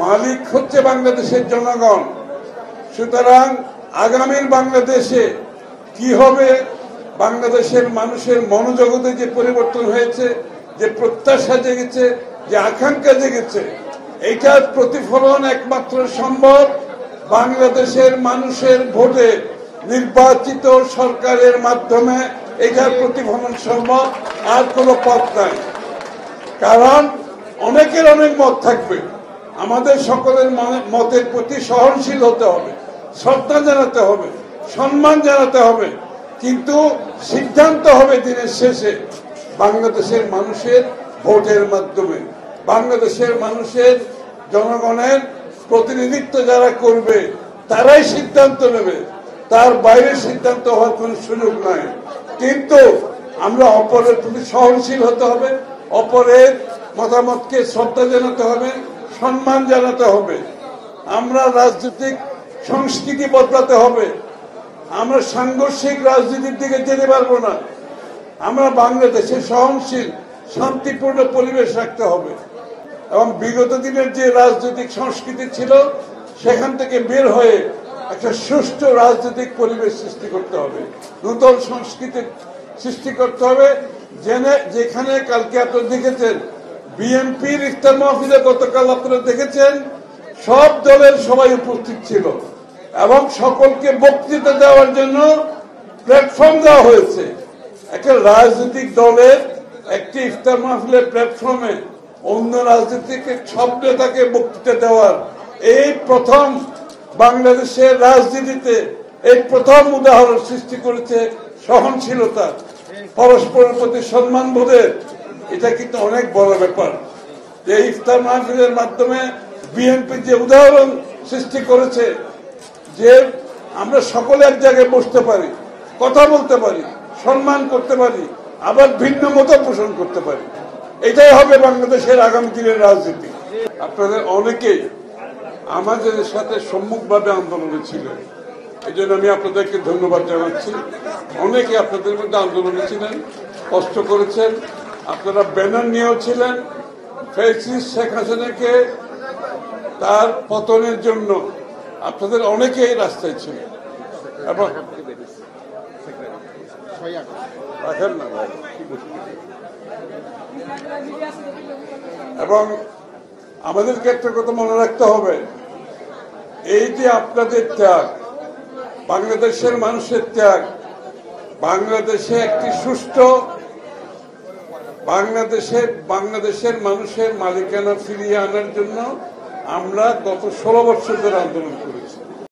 মালিক হচ্ছে বাংলাদেশের জনগণ। সুতরাং আগামীর বাংলাদেশে কি হবে, বাংলাদেশের মানুষের মনোজগতে যে পরিবর্তন হয়েছে, যে প্রত্যাশা জেগেছে, যে আকাঙ্ক্ষা জেগেছে, এইটার প্রতিফলন একমাত্র সম্ভব বাংলাদেশের মানুষের ভোটে নির্বাচিত সরকারের মাধ্যমে। এটার প্রতিফলন সম্ভব, আর কোনো পথ নাই। কারণ অনেকের অনেক মত থাকবে, আমাদের সকলের মতের প্রতি সহনশীল হতে হবে, শ্রদ্ধা জানাতে হবে, সম্মান জানাতে হবে, কিন্তু সিদ্ধান্ত হবে দিনের শেষে বাংলাদেশের মানুষের ভোটের মাধ্যমে। বাংলাদেশের মানুষের, জনগণের প্রতিনিধিত্ব যারা করবে তারাই সিদ্ধান্ত নেবে, তার বাইরে সিদ্ধান্ত হওয়ার কোন সুযোগ নাই। কিন্তু আমরা অপরের প্রতি সহনশীল হতে হবে, অপরের মতামতকে শ্রদ্ধা জানাতে হবে, সম্মান জানাতে হবে। আমরা রাজনৈতিক সংস্কৃতি বদলাতে হবে। আমরা সাংঘর্ষিক রাজনীতির দিকে যেতে পারবো না। আমরা বাংলাদেশে সহনশীল শান্তিপূর্ণ পরিবেশ রাখতে হবে এবং বিগত দিনের যে রাজনৈতিক সংস্কৃতি ছিল সেখান থেকে বের হয়ে একটা সুষ্ঠু রাজনৈতিক পরিবেশ সৃষ্টি করতে হবে, নতুন সংস্কৃতির সৃষ্টি করতে হবে। যেখানে কালকে আপনারা দেখেছেন বিএনপির ইফতার মাহফিলে, গতকাল আপনারা দেখেছেন সব দলের সবাই উপস্থিত ছিল এবং সকলকে বক্তৃতা দেওয়ার জন্য প্ল্যাটফর্ম দেওয়া হয়েছে। একটা রাজনৈতিক দলের একটি ইফতার মাহফিলের প্ল্যাটফর্মে অন্য রাজনৈতিক সব নেতাকে বক্তৃতা দেওয়ার এই প্রথম বাংলাদেশের রাজনীতিতে এই প্রথম উদাহরণ সৃষ্টি করেছে সহনশীলতা, পরস্পরের প্রতি সম্মান বোধের। এটা কিন্তু অনেক বড় ব্যাপার যে ইফতার মাহফিলের মাধ্যমে বিএনপি যে উদাহরণ সৃষ্টি করেছে, যে আমরা সকলে এক জায়গায় বসতে পারি, কথা বলতে পারি, সম্মান করতে পারি, আবার ভিন্ন মত পোষণ করতে পারি। এটাই হবে বাংলাদেশের আগামী দিনের রাজনীতি। আপনাদের অনেকেই আমাদের সাথে সম্মুখভাবে আন্দোলনে ছিলেন, এই জন্য আমি আপনাদেরকে ধন্যবাদ জানাচ্ছি। অনেকে আপনাদের মধ্যে আন্দোলনে ছিলেন, কষ্ট করেছেন, আপনারা ব্যানার নিয়েও ছিলেন। ফ্যাসিস্ট শেখ হাসিনাকে তার পতনের জন্য আপনাদের অনেকেই রাস্তায় ছিলেন এবং এবং আমাদেরকে একটা কথা মনে রাখতে হবে, এই যে আপনাদের ত্যাগ, বাংলাদেশের মানুষের ত্যাগ, বাংলাদেশে একটি সুষ্ঠু বাংলাদেশের মানুষের মালিকানা ফিরিয়ে আনার জন্য আমরা গত 16 বছর ধরে আন্দোলন করেছি।